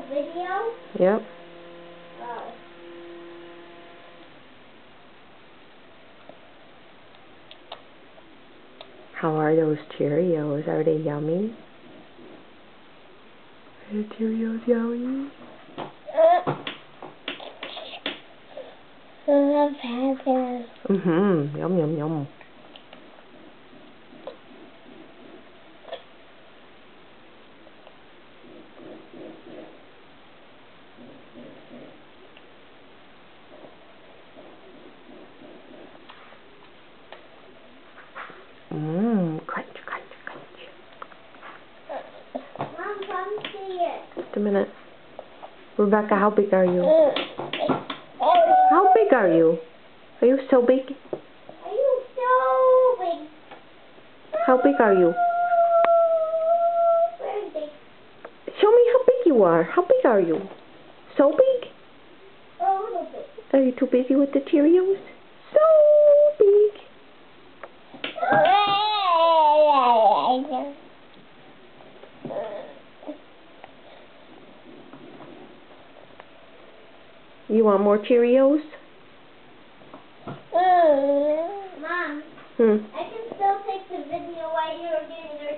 video? Yep. Oh. How are those Cheerios? Are they yummy? Are the Cheerios yummy? Yum, yum, yum. Crunch, crunch, crunch. Mom, come see it. Just a minute. Rebecca, how big are you? How big are you? Are you so big? Are you so big? How big are you? Very big. Show me how big you are. How big are you? So big? A little bit. Are you too busy with the Cheerios? So big. You want more Cheerios? Mom, I can still take the video while you're getting your